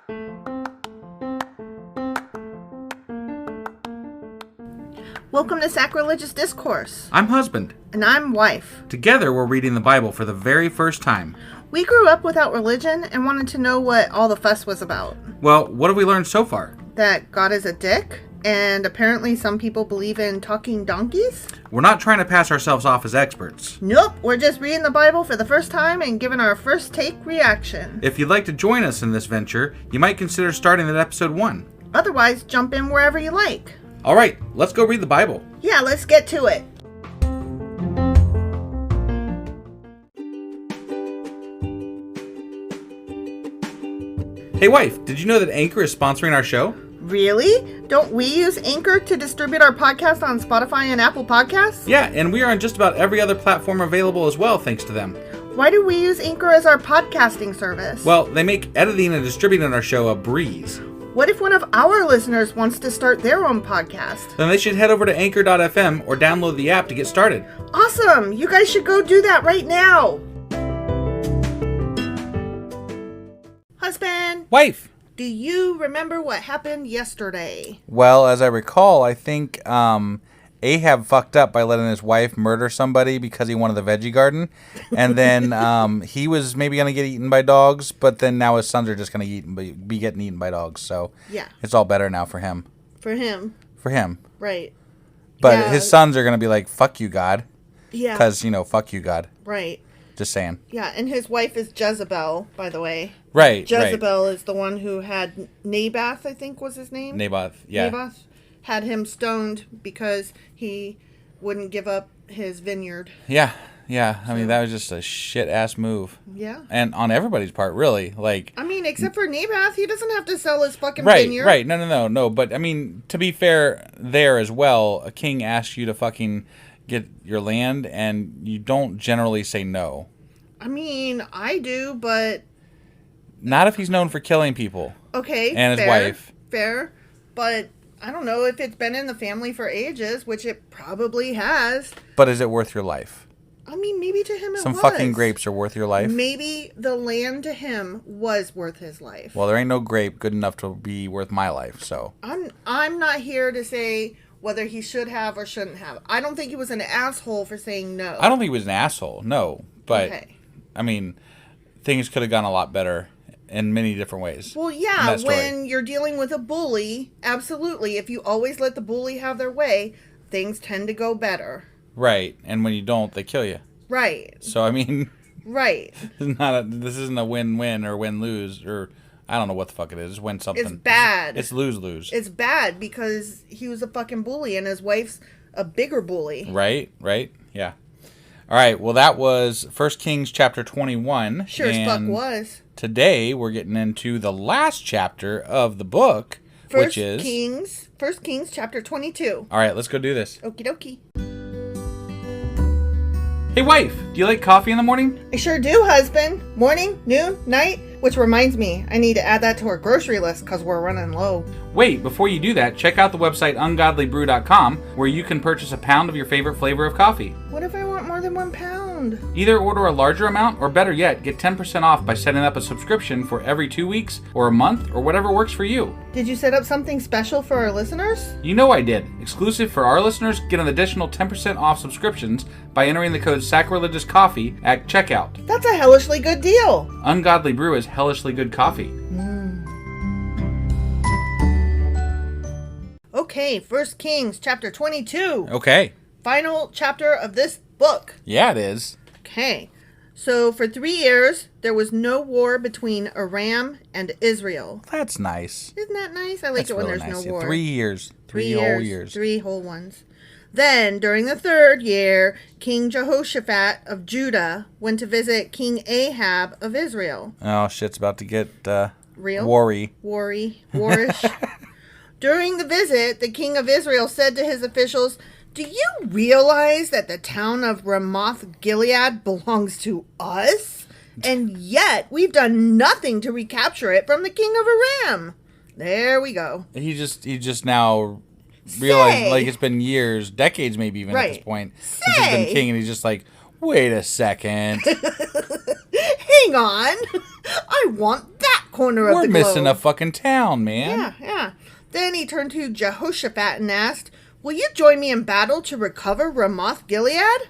Welcome to Sacrilegious Discourse. I'm husband. And I'm wife. Together, we're reading the Bible for the very first time. We grew up without religion and wanted to know what all the fuss was about. Well, what have we learned so far? That God is a dick, and apparently some people believe in talking donkeys. We're not trying to pass ourselves off as experts. Nope, we're just reading the Bible for the first time and giving our first take reaction. If you'd like to join us in this venture, you might consider starting at episode 1. Otherwise, jump in wherever you like. All right, let's go read the Bible. Yeah, let's get to it. Hey wife, did you know that Anchor is sponsoring our show? Really? Don't we use Anchor to distribute our podcast on Spotify and Apple Podcasts? Yeah, and we are on just about every other platform available as well, thanks to them. Why do we use Anchor as our podcasting service? Well, they make editing and distributing our show a breeze. What if one of our listeners wants to start their own podcast? Then they should head over to anchor.fm or download the app to get started. Awesome! You guys should go do that right now! Husband! Wife! Do you remember what happened yesterday? Well, as I recall, I think Ahab fucked up by letting his wife murder somebody because he wanted the veggie garden. And then he was maybe going to get eaten by dogs, but then now his sons are just going to be getting eaten by dogs. So yeah, it's all better now for him. For him. Right. But yeah. His sons are going to be like, fuck you, God. Yeah. Because, fuck you, God. Right. Just saying. Yeah, and his wife is Jezebel, by the way. Right, Jezebel is the one who had Naboth, I think was his name. Naboth, yeah. Naboth had him stoned because he wouldn't give up his vineyard. Yeah. I mean, that was just a shit-ass move. Yeah. And on everybody's part, really. Except for Naboth, he doesn't have to sell his fucking vineyard. vineyard. Right, no. But, to be fair, there as well, a king asks you to fucking get your land, and you don't generally say no. I do, but... Not if he's known for killing people. Okay, and his wife. Fair, but I don't know if it's been in the family for ages, which it probably has. But is it worth your life? Maybe to him it was. Some fucking grapes are worth your life? Maybe the land to him was worth his life. Well, there ain't no grape good enough to be worth my life, so... I'm not here to say whether he should have or shouldn't have. I don't think he was an asshole for saying no. I don't think he was an asshole, no. But, okay. Things could have gone a lot better in many different ways. Well, yeah, when you're dealing with a bully, absolutely. If you always let the bully have their way, things tend to go better. Right, and when you don't, they kill you. Right. So, right. This isn't a win-win or win-lose, or I don't know what the fuck it is. Win something. It's bad. It's lose-lose. It's bad because he was a fucking bully and his wife's a bigger bully. Right, yeah. All right, well, that was 1 Kings chapter 21. Sure as fuck was. Today, we're getting into the last chapter of the book, which is... 1 Kings chapter 22. All right, let's go do this. Okie dokie. Hey, wife, do you like coffee in the morning? I sure do, husband. Morning, noon, night. Which reminds me, I need to add that to our grocery list because we're running low. Wait, before you do that, check out the website ungodlybrew.com where you can purchase a pound of your favorite flavor of coffee. What if I want more than 1 pound? Either order a larger amount or better yet, get 10% off by setting up a subscription for every 2 weeks or a month or whatever works for you. Did you set up something special for our listeners? You know I did. Exclusive for our listeners, get an additional 10% off subscriptions by entering the code SACRILEGIOUSCOFFEE at checkout. That's a hellishly good deal. Ungodly Brew is hellishly good coffee. Okay, 1 Kings chapter 22. Okay. Final chapter of this book. Yeah, it is. Okay. So for 3 years, there was no war between Aram and Israel. That's nice. Isn't that nice? I like it when really there's nice. no war. 3 years. 3 whole years. 3 whole ones. Then, during the 3rd year, King Jehoshaphat of Judah went to visit King Ahab of Israel. Oh, shit's about to get real? Warish. During the visit, the king of Israel said to his officials, "Do you realize that the town of Ramoth Gilead belongs to us? And yet, we've done nothing to recapture it from the king of Aram." There we go. He just now realized, like, it's been years, decades maybe even at this point, since he's been king, and he's just like, wait a second. Hang on. I want that corner of We're the globe. missing a fucking town, man. Yeah, yeah. Then he turned to Jehoshaphat and asked, "Will you join me in battle to recover Ramoth Gilead?"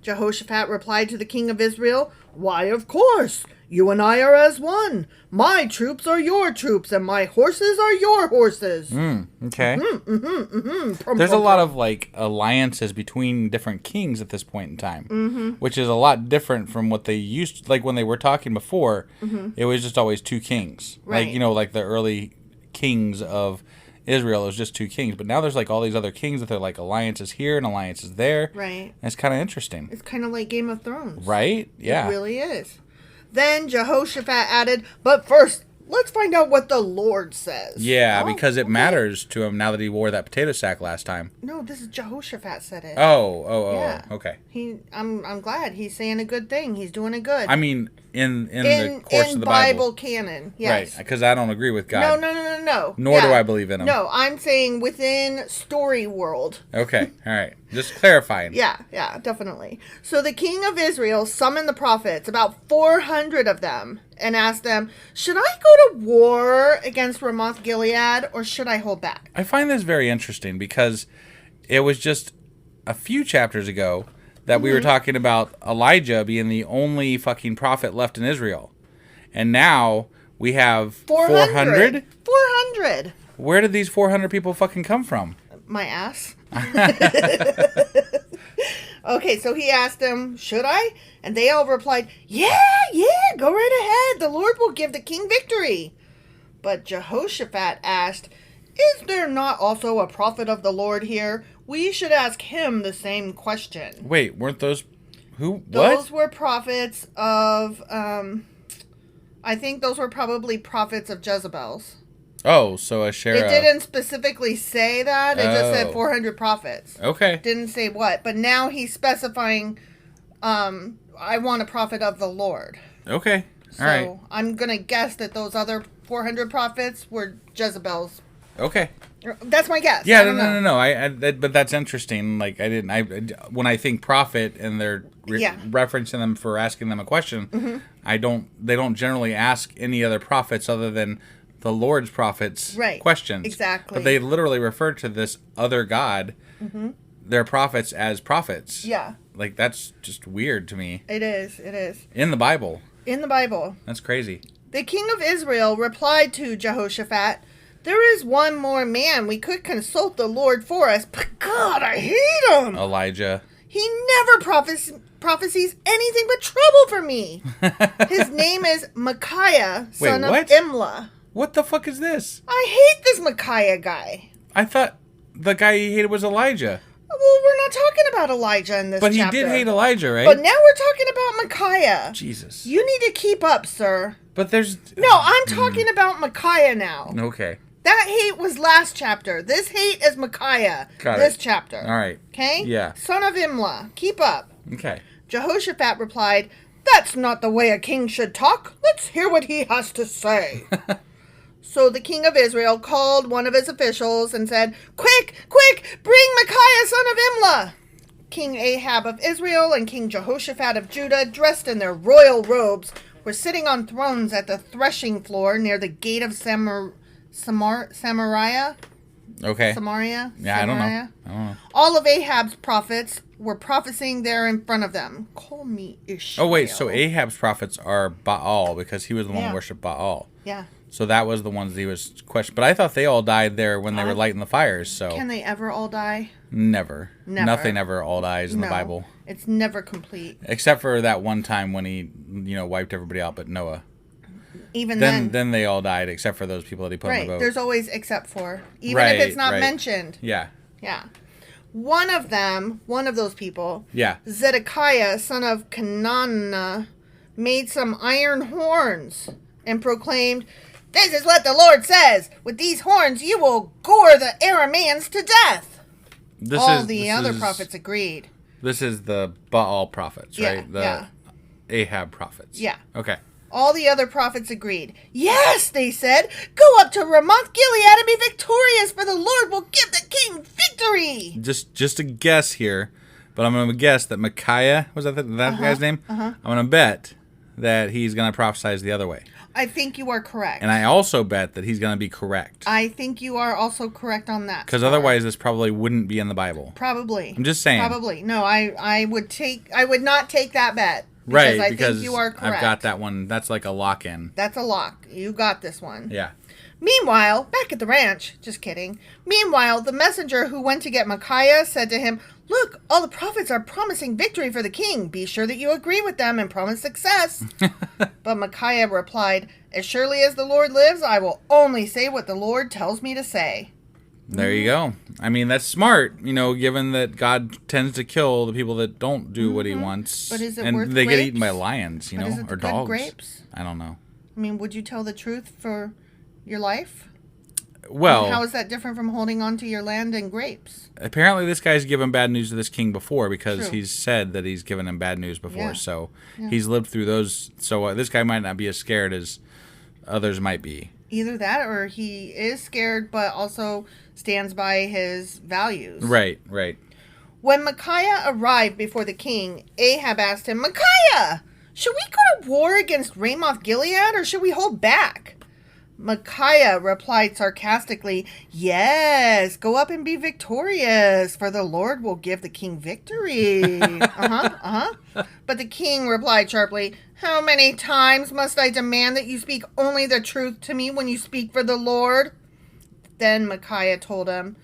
Jehoshaphat replied to the king of Israel, "Why, of course. You and I are as one. My troops are your troops, and my horses are your horses." Okay. There's a lot of like alliances between different kings at this point in time, which is a lot different from what they used to, like when they were talking before. It was just always two kings. Right. Like, you know, like the early kings of Israel, it was just two kings. But now there's like all these other kings that they're like alliances here and alliances there. Right. And it's kind of interesting. It's kind of like Game of Thrones. Right? Yeah. It really is. Then Jehoshaphat added, "But first, let's find out what the Lord says." Yeah, Oh, because it okay. matters to him now that he wore that potato sack last time. No, this is Jehoshaphat said it. Oh, Yeah. okay. I'm glad he's saying a good thing. He's doing it good. I mean, in the course of the Bible canon, yes. Right, because I don't agree with God. No. Nor do I believe in him. No, I'm saying within story world. Okay, all right. Just clarifying. Yeah, definitely. So the king of Israel summoned the prophets, about 400 of them, and asked them, "Should I go to war against Ramoth Gilead, or should I hold back?" I find this very interesting because it was just a few chapters ago that we were talking about Elijah being the only fucking prophet left in Israel. And now we have 400? 400. Where did these 400 people fucking come from? My ass. Okay, so he asked them, "Should I?" And they all replied, yeah, go right ahead. The Lord will give the king victory." But Jehoshaphat asked, "Is there not also a prophet of the Lord here? We should ask him the same question." Wait, weren't those... Who? Those What? were prophets of, I think those were probably prophets of Jezebel's. Oh, so Asherah. It didn't specifically say that. It just said Oh. 400 prophets. Okay. Didn't say what. But now he's specifying, I want a prophet of the Lord. Okay. So All right. I'm going to guess that those other 400 prophets were Jezebel's. Okay. That's my guess. Yeah, I don't know. no. But that's interesting. Like, when I think prophet and they're Yeah. referencing them for asking them a question, they don't generally ask any other prophets other than the Lord's prophets Right. questions. Exactly. But they literally refer to this other God, their prophets, as prophets. Yeah. Like, that's just weird to me. It is. It is. In the Bible. In the Bible. That's crazy. The king of Israel replied to Jehoshaphat, "There is one more man we could consult the Lord for us, but God, I hate him. Elijah. He never prophesies anything but trouble for me." His name is Micaiah, son Wait, what? of Imlah. What the fuck is this? I hate this Micaiah guy. I thought the guy he hated was Elijah. Well, we're not talking about Elijah in this But he chapter. did hate Elijah, right? But now we're talking about Micaiah. Jesus. You need to keep up, sir. But there's... No, I'm talking about Micaiah now. Okay. That hate was last chapter. This hate is Micaiah. Got this it. chapter. All right. Okay? Yeah. Son of Imlah. Keep up. Okay. Jehoshaphat replied, "That's not the way a king should talk. Let's hear what he has to say." So the king of Israel called one of his officials and said, quick, bring Micaiah, son of Imlah." King Ahab of Israel and King Jehoshaphat of Judah, dressed in their royal robes, were sitting on thrones at the threshing floor near the gate of Samaria. Okay. Samaria? Yeah, I don't Samaria? know. All of Ahab's prophets were prophesying there in front of them. Call me Ishmael. Oh, wait. So Ahab's prophets are Baal because he was the one Yeah. who worshipped Baal. Yeah. So that was the ones that he was questioning. But I thought they all died there when they were lighting the fires. So Can they ever all die? never. Never. Nothing ever all dies in the Bible. It's never complete. Except for that one time when he, wiped everybody out but Noah. Even Then they all died except for those people that he put in the right. boat. There's always except for. Even Right, if it's not right. mentioned. Yeah. Yeah. One of those people, Yeah. Zedekiah, son of Kenana, made some iron horns and proclaimed, "This is what the Lord says. With these horns you will gore the Arameans to death." All the other prophets agreed. This is the Baal prophets, Yeah, right? The yeah. Ahab prophets. Yeah. Okay. All the other prophets agreed. "Yes," they said, "go up to Ramoth Gilead and be victorious, for the Lord will give the king victory." Just a guess here, but I'm going to guess that Micaiah, was that guy's name? I'm going to bet that he's going to prophesize the other way. I think you are correct. And I also bet that he's going to be correct. I think you are also correct on that. Because otherwise this probably wouldn't be in the Bible. Probably. I'm just saying. Probably. No, I would not take that bet. Right, I because think you are correct. I've got that one. That's like a lock-in. That's a lock. You got this one. Yeah. Meanwhile, back at the ranch, just kidding. Meanwhile, the messenger who went to get Micaiah said to him, "Look, all the prophets are promising victory for the king. Be sure that you agree with them and promise success." But Micaiah replied, "As surely as the Lord lives, I will only say what the Lord tells me to say." There you go. I mean, that's smart, given that God tends to kill the people that don't do what he wants. But is it and worth they grapes? get eaten by lions, But is it or the good dogs. grapes? I don't know. I mean, would you tell the truth for your life? Well, And how is that different from holding on to your land and grapes? apparently this guy's given bad news to this king before because True. he's said that he's given him bad news before. Yeah. So he's lived through those. So this guy might not be as scared as others might be. Either that or he is scared but also stands by his values. Right, right. When Micaiah arrived before the king, Ahab asked him, "Micaiah, should we go to war against Ramoth Gilead or should we hold back?" Micaiah replied sarcastically, "Yes, go up and be victorious, for the Lord will give the king victory." But the king replied sharply, "How many times must I demand that you speak only the truth to me when you speak for the Lord?" Then Micaiah told him,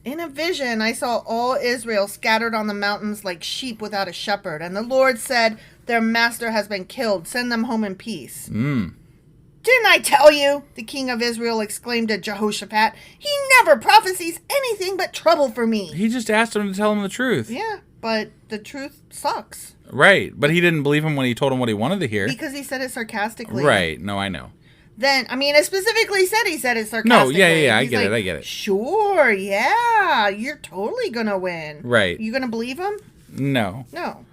"In a vision I saw all Israel scattered on the mountains like sheep without a shepherd, and the Lord said, 'Their master has been killed, send them home in peace.'" "Didn't I tell you?" the king of Israel exclaimed to Jehoshaphat. "He never prophesies anything but trouble for me." He just asked him to tell him the truth. Yeah, but the truth sucks. Right, but he didn't believe him when he told him what he wanted to hear. Because he said it sarcastically. Right, no, I know. Then, I mean, it specifically said he said it sarcastically. No, yeah, I He's get like, it, I get it. "Sure, yeah, you're totally gonna win." Right. You gonna believe him? No. No.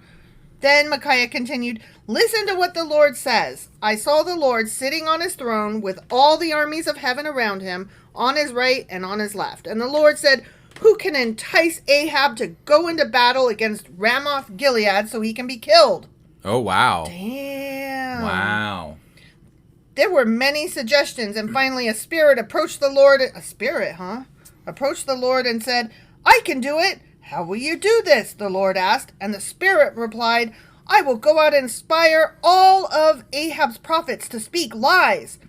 Then Micaiah continued, "Listen to what the Lord says. I saw the Lord sitting on his throne with all the armies of heaven around him, on his right and on his left. And the Lord said, 'Who can entice Ahab to go into battle against Ramoth Gilead so he can be killed?'" Oh, wow. Damn. Wow. There were many suggestions, and finally a spirit approached the Lord. A spirit, huh? Approached the Lord and said, "I can do it." "How will you do this?" the Lord asked. And the spirit replied, "I will go out and inspire all of Ahab's prophets to speak lies."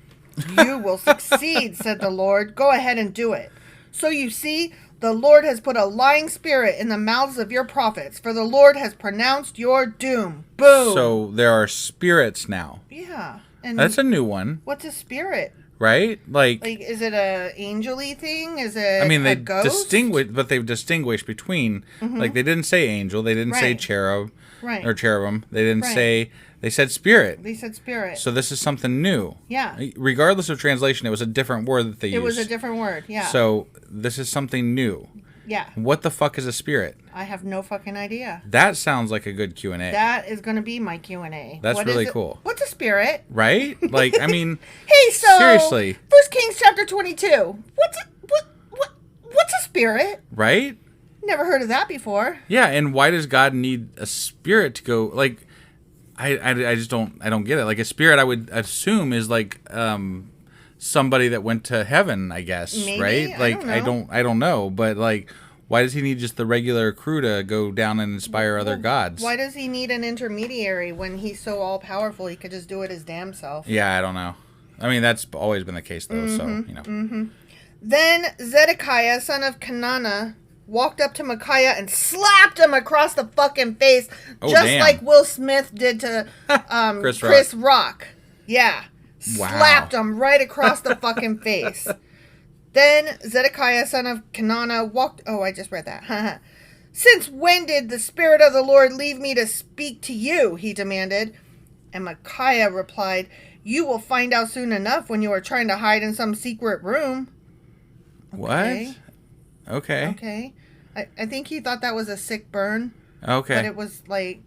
"You will succeed," said the Lord. "Go ahead and do it." So you see, the Lord has put a lying spirit in the mouths of your prophets, for the Lord has pronounced your doom. Boom. So there are spirits now. Yeah. And That's a new one, what's a spirit? right? Like Is it a angel-y thing? Is it I mean, a they ghost? they've distinguished between, like, they didn't say angel, they didn't say Right. cherub, Right. or cherubim, they didn't Right. say, they said spirit. They said spirit. So this is something new. Yeah. Regardless of translation, it was a different word that they used. It was a different word, yeah. So this is something new. yeah. What the fuck is a spirit? I have no fucking idea. That sounds like a good Q&A. That is going to be my Q&A. That's What really is it? cool. What's a spirit? Right? Like, I mean, Hey, so seriously. 1 Kings chapter 22. What's a spirit? right? Never heard of that before. Yeah, and why does God need a spirit to go, like, I just don't get it. Like, a spirit, I would assume, is like somebody that went to heaven, I guess, Maybe? right? Like, I don't know, but like, why does he need just the regular crew to go down and inspire other gods? Why does he need an intermediary when he's so all-powerful he could just do it his damn self? Yeah, I don't know. I mean, that's always been the case, though, so, you know. Then Zedekiah, son of Kenana, walked up to Micaiah and slapped him across the fucking face, just damn. like Will Smith did to Chris Rock. Yeah. Wow. Slapped him right across the fucking face. Then Zedekiah, son of Kenana, walked... Oh, I just read that. "Since when did the Spirit of the Lord leave me to speak to you?" he demanded. And Micaiah replied, "You will find out soon enough when you are trying to hide in some secret room." What? Okay. Okay. I think he thought that was a sick burn. Okay. But it was like...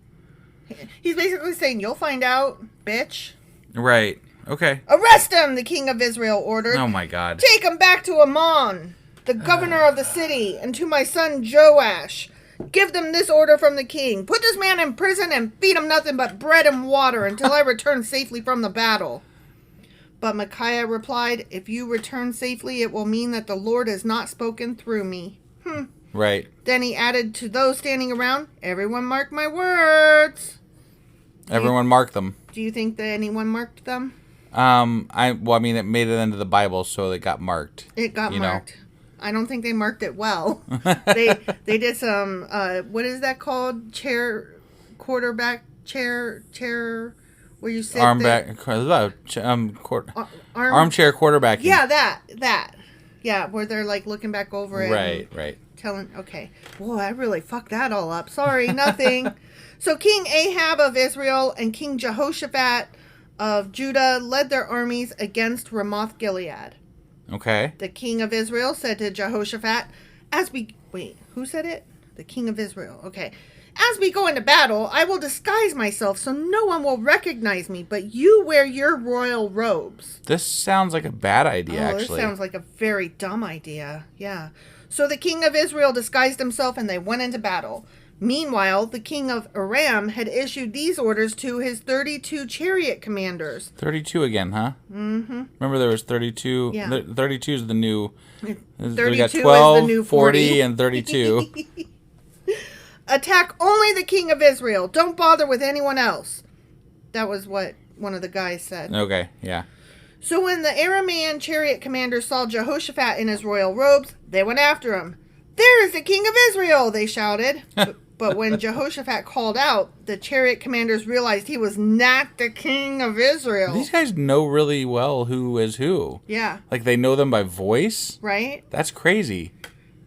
He's basically saying, "You'll find out, bitch." Right. Okay. "Arrest him," the king of Israel ordered. Oh, my God. "Take him back to Ammon, the governor of the city, and to my son Joash. Give them this order from the king. Put this man in prison and feed him nothing but bread and water until I return safely from the battle." But Micaiah replied, "If you return safely, it will mean that the Lord has not spoken through me." Right. Then he added to those standing around, "Everyone mark my words." Everyone marked them. Do you think that anyone marked them? I mean, it made it into the Bible, so it got marked. It got marked. I don't think they marked it well. They did some what is that called? Quarterback chair where you sit Armchair quarterbacking. Yeah, that. Yeah, where they're like looking back over it. Right. Telling, okay. Boy, I really fucked that all up. Sorry, nothing. So King Ahab of Israel and King Jehoshaphat of Judah led their armies against Ramoth Gilead. Okay. The king of Israel said to Jehoshaphat, who said it? The king of Israel. Okay. "As we go into battle, I will disguise myself so no one will recognize me, but you wear your royal robes." This sounds like a bad idea, actually. This sounds like a very dumb idea. Yeah. So the king of Israel disguised himself and they went into battle. Meanwhile, the king of Aram had issued these orders to his 32 chariot commanders. 32 again, huh? Mm-hmm. Remember there was 32? Yeah. 32 is the new... 32 we got 12, is the new 40. and 32. "Attack only the king of Israel. Don't bother with anyone else." That was what one of the guys said. Okay, yeah. So when the Aramean chariot commanders saw Jehoshaphat in his royal robes, they went after him. "There is the king of Israel," they shouted. But when Jehoshaphat called out, the chariot commanders realized he was not the king of Israel. These guys know really well who is who. Yeah. Like, they know them by voice? Right? That's crazy.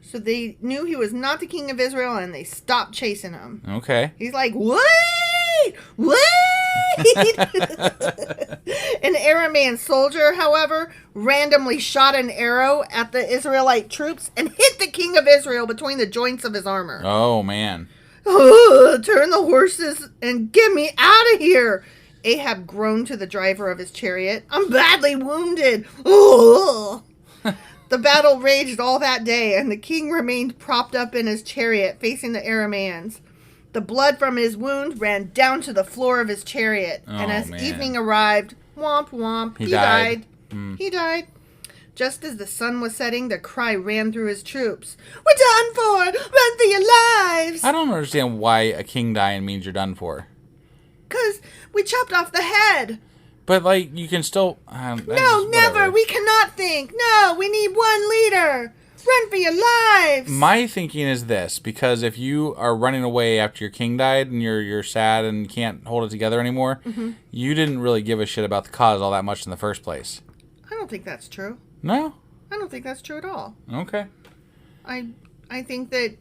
So they knew he was not the king of Israel, and they stopped chasing him. Okay. He's like, "Wait! An Aramean soldier, however, randomly shot an arrow at the Israelite troops and hit the king of Israel between the joints of his armor. Oh, man. "Turn the horses and get me out of here!" Ahab groaned to the driver of his chariot. "I'm badly wounded." Ugh. The battle raged all that day, and the king remained propped up in his chariot facing the Arameans. The blood from his wound ran down to the floor of his chariot, and as evening arrived, womp womp, he died. He died. Just as the sun was setting, the cry ran through his troops. "We're done for! Run for your lives!" I don't understand why a king dying means you're done for. 'Cause we chopped off the head. But, like, you can still... No, never! We cannot think! No, we need one leader! Run for your lives! My thinking is this, because if you are running away after your king died and you're sad and can't hold it together anymore, you didn't really give a shit about the cause all that much in the first place. I don't think that's true. No? I don't think that's true at all. Okay. I think that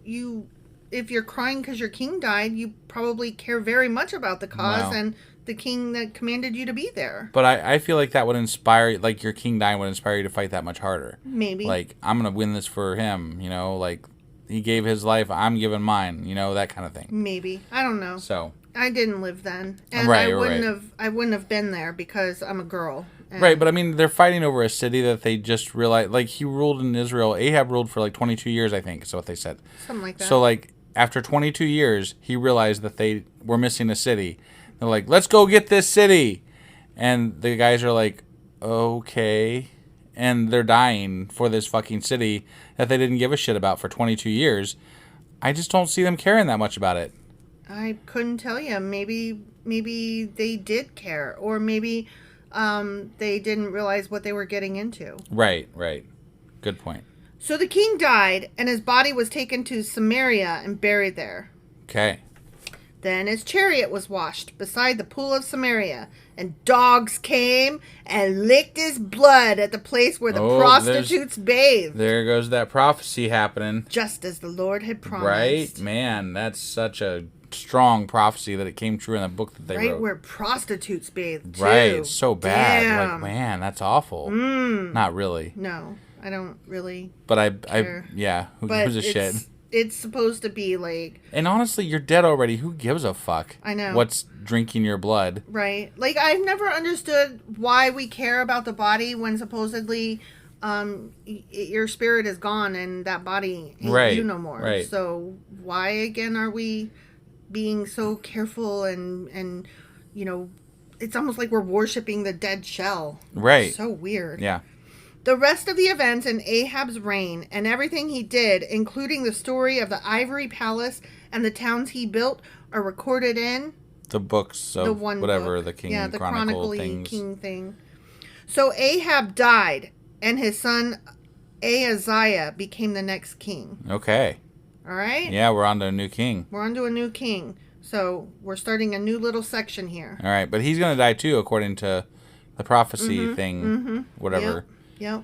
if you're crying because your king died, you probably care very much about the cause and the king that commanded you to be there. But I feel like that would inspire, like, your king dying would inspire you to fight that much harder. Maybe. Like, I'm going to win this for him, you know, like, he gave his life, I'm giving mine, you know, that kind of thing. Maybe. I don't know. So. I didn't live then. And right, I wouldn't have been there because I'm a girl. Right, but I mean, they're fighting over a city that they just realized, like, he ruled in Israel. Ahab ruled for, like, 22 years, I think, is what they said. Something like that. So, like, after 22 years, he realized that they were missing a city. They're like, "Let's go get this city." And the guys are like, "Okay." And they're dying for this fucking city that they didn't give a shit about for 22 years. I just don't see them caring that much about it. I couldn't tell you. Maybe they did care. Or maybe they didn't realize what they were getting into. Right. Good point. So the king died, and his body was taken to Samaria and buried there. Okay. Then his chariot was washed beside the pool of Samaria, and dogs came and licked his blood at the place where the prostitutes bathed. There goes that prophecy happening. Just as the Lord had promised. Right? Man, that's such a strong prophecy that it came true in the book that they wrote. Right where prostitutes bathed, too. Right, so bad. Damn. Like, man, that's awful. Not really. No, I don't really But care. Who gives a shit? It's supposed to be like... And honestly, you're dead already. Who gives a fuck? I know. What's drinking your blood? Right. Like, I've never understood why we care about the body when supposedly your spirit is gone and that body ain't you no more. Right. So why, again, are we being so careful and you know, it's almost like we're worshiping the dead shell. Right. So weird. Yeah. The rest of the events in Ahab's reign and everything he did, including the story of the ivory palace and the towns he built, are recorded in the books of the one whatever book. the King the Chronicle Chronicle things. King thing. So Ahab died, and his son Ahaziah became the next king. Okay. All right? Yeah, we're on to a new king. We're on to a new king. So we're starting a new little section here. All right, but he's going to die too, according to the prophecy thing, whatever. Yep.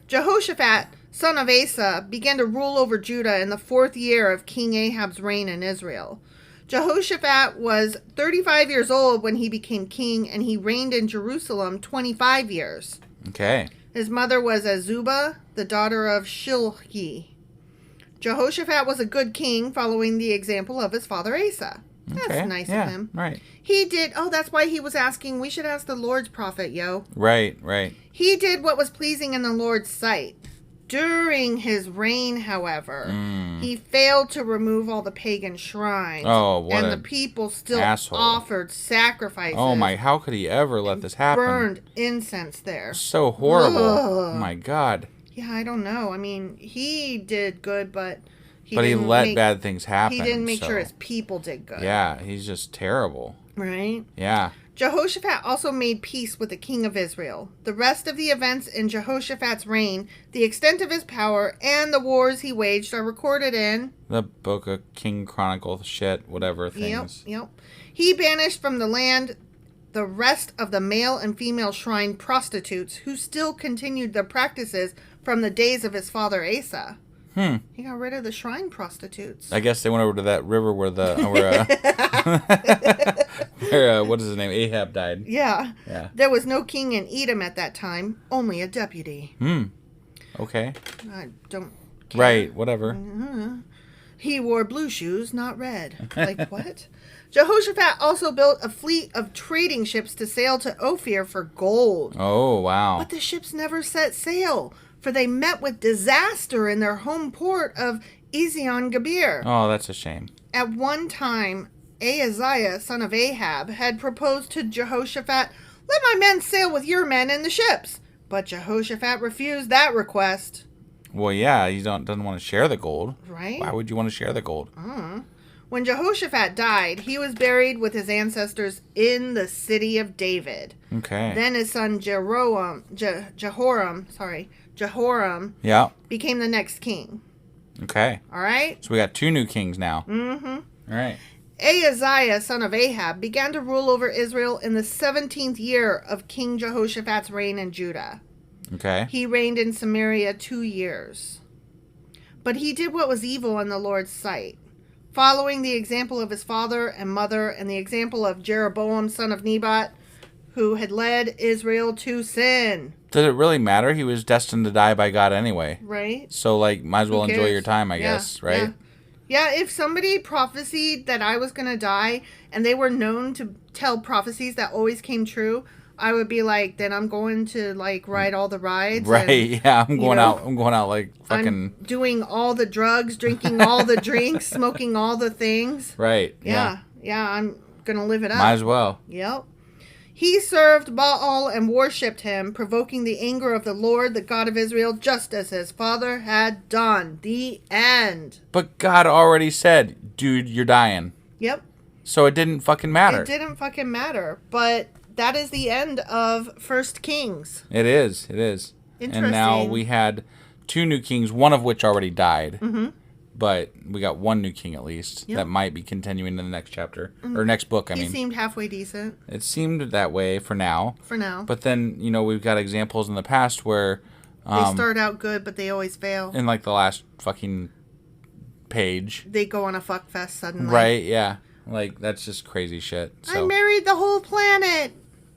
Jehoshaphat, son of Asa, began to rule over Judah in the 4th year of King Ahab's reign in Israel. Jehoshaphat was 35 years old when he became king, and he reigned in Jerusalem 25 years. Okay. His mother was Azubah, the daughter of Shilhi. Jehoshaphat was a good king, following the example of his father Asa. That's nice of him. Right. He did... Oh, that's why he was asking, we should ask the Lord's prophet, yo. Right. He did what was pleasing in the Lord's sight. During his reign, however, he failed to remove all the pagan shrines. Oh, what And a the people still asshole. offered sacrifices. Oh my, how could he ever let this happen? Burned incense there. So horrible. Ugh. Oh my God. Yeah, I don't know. I mean, he did good, but he let bad things happen. He didn't make sure his people did good. Yeah, he's just terrible. Right? Yeah. Jehoshaphat also made peace with the king of Israel. The rest of the events in Jehoshaphat's reign, the extent of his power, and the wars he waged are recorded in the book of King Chronicle shit, whatever things. Yep. He banished from the land the rest of the male and female shrine prostitutes who still continued their practices from the days of his father Asa. He got rid of the shrine prostitutes. I guess they went over to that river where what is his name? Ahab died. Yeah. Yeah. There was no king in Edom at that time, only a deputy. Okay. I don't care. Right, whatever. He wore blue shoes, not red. Like, what? Jehoshaphat also built a fleet of trading ships to sail to Ophir for gold. Oh, wow. But the ships never set sail, for they met with disaster in their home port of Ezion-Geber. Oh, that's a shame. At one time, Ahaziah, son of Ahab, had proposed to Jehoshaphat, "Let my men sail with your men in the ships." But Jehoshaphat refused that request. Well, yeah, he doesn't want to share the gold. Right? Why would you want to share the gold? When Jehoshaphat died, he was buried with his ancestors in the city of David. Okay. Then his son Jehoram Yeah. became the next king. Okay. All right? So we got 2 new kings now. All right. Ahaziah, son of Ahab, began to rule over Israel in the 17th year of King Jehoshaphat's reign in Judah. Okay. He reigned in Samaria 2 years. But he did what was evil in the Lord's sight, following the example of his father and mother and the example of Jeroboam, son of Nebat, who had led Israel to sin. Does it really matter? He was destined to die by God anyway. Right? So, might as well enjoy your time, I Yeah, guess, right? Yeah, if somebody prophesied that I was going to die and they were known to tell prophecies that always came true, I would be like, then I'm going to ride all the rides. Right, and, yeah, I'm going out fucking... I'm doing all the drugs, drinking all the drinks, smoking all the things. Right, yeah. Yeah, I'm going to live it up. Might as well. Yep. He served Baal and worshipped him, provoking the anger of the Lord, the God of Israel, just as his father had done. The end. But God already said, dude, you're dying. Yep. So it didn't fucking matter. It didn't fucking matter. But that is the end of 1 Kings. It is. Interesting. And now we had 2 new kings, one of which already died. But we got 1 new king at least. Yep. That might be continuing in the next chapter. Or next book, I mean. He seemed halfway decent. It seemed that way for now. For now. But then, we've got examples in the past where... they start out good, but they always fail. In the last fucking page. They go on a fuck fest suddenly. Right, yeah. That's just crazy shit. So. I married the whole planet.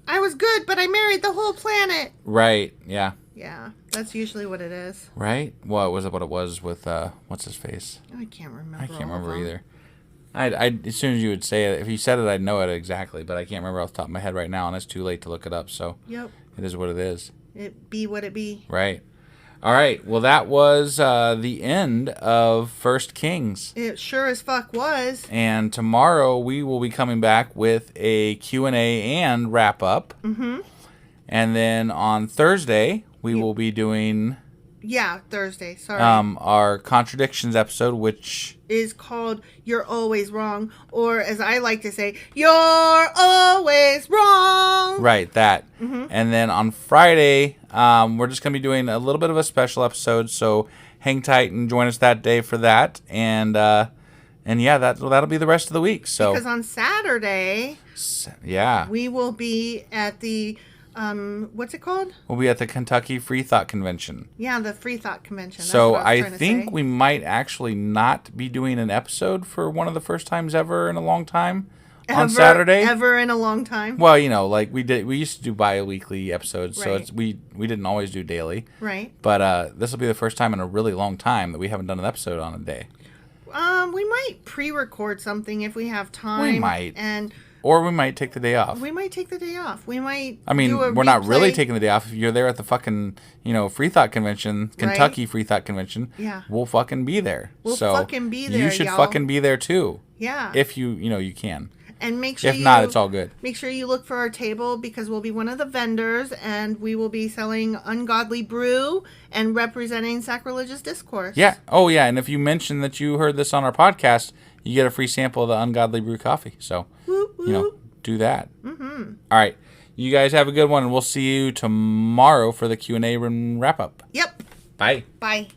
I was good, but I married the whole planet. Right, yeah. Yeah, that's usually what it is. Right? Well, was it what it was with, what's his face? I can't remember. I can't remember either. I as soon as you would say it, if you said it, I'd know it exactly, but I can't remember off the top of my head right now, and it's too late to look it up, so Yep. it is what it is. It be what it be. Right. All right. Well, that was the end of First Kings. It sure as fuck was. And tomorrow we will be coming back with a Q&A and wrap up. Mm-hmm. And then on Thursday, we will be doing... Yeah, Thursday. Sorry. Our contradictions episode, which is called "You're Always Wrong," or as I like to say, "You're always wrong." Right, that. Mm-hmm. And then on Friday, we're just gonna be doing a little bit of a special episode. So hang tight and join us that day for that. And yeah, that'll be the rest of the week. So because on Saturday, yeah, we will be at the. What's it called? We'll be at the Kentucky Free Thought Convention. Yeah, the Free Thought Convention. That's so what I was think we might actually not be doing an episode for one of the first times ever in a long time on Saturday. Ever in a long time. Well, like we used to do bi-weekly episodes, right. So we didn't always do daily. Right. But this will be the first time in a really long time that we haven't done an episode on a day. We might pre-record something if we have time. We might. Or we might take the day off. We might take the day off. We might. I mean, we're not really taking the day off. If you're there at the fucking, Free Thought Convention, Kentucky right. Free Thought Convention, yeah, we'll fucking be there. We'll fucking be there. You should fucking be there too. Yeah. If you can. And make sure if not, it's all good. Make sure you look for our table because we'll be one of the vendors and we will be selling ungodly brew and representing sacrilegious discourse. Yeah. Oh, yeah. And if you mention that you heard this on our podcast, you get a free sample of the ungodly brew coffee. So, whoop, whoop. Do that. Mm-hmm. All right. You guys have a good one, and we'll see you tomorrow for the Q&A and wrap-up. Yep. Bye. Bye.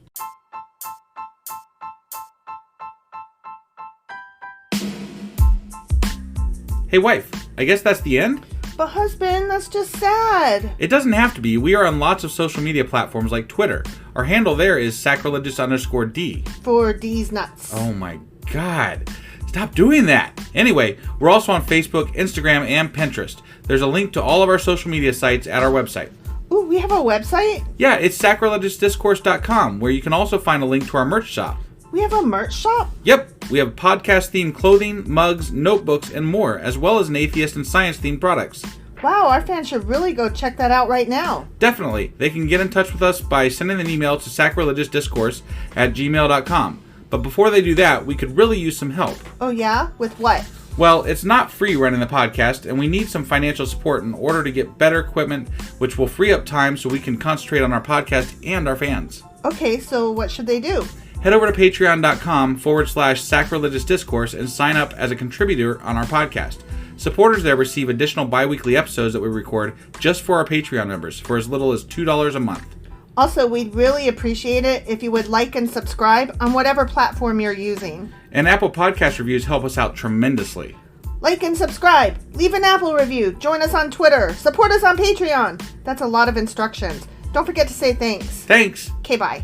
Hey, wife. I guess that's the end? But husband, that's just sad. It doesn't have to be. We are on lots of social media platforms like Twitter. Our handle there is sacrilegious_D. For D's nuts. Oh, my God. Stop doing that. Anyway, we're also on Facebook, Instagram, and Pinterest. There's a link to all of our social media sites at our website. Ooh, we have a website? Yeah, it's sacrilegiousdiscourse.com, where you can also find a link to our merch shop. We have a merch shop? Yep. We have podcast-themed clothing, mugs, notebooks, and more, as well as an atheist and science-themed products. Wow, our fans should really go check that out right now. Definitely. They can get in touch with us by sending an email to sacrilegiousdiscourse@gmail.com. But before they do that, we could really use some help. Oh yeah? With what? Well, it's not free running the podcast, and we need some financial support in order to get better equipment, which will free up time so we can concentrate on our podcast and our fans. Okay, so what should they do? Head over to patreon.com/sacrilegiousdiscourse and sign up as a contributor on our podcast. Supporters there receive additional bi-weekly episodes that we record just for our Patreon members for as little as $2 a month. Also, we'd really appreciate it if you would like and subscribe on whatever platform you're using. And Apple Podcast reviews help us out tremendously. Like and subscribe. Leave an Apple review. Join us on Twitter. Support us on Patreon. That's a lot of instructions. Don't forget to say thanks. Thanks. Okay, bye.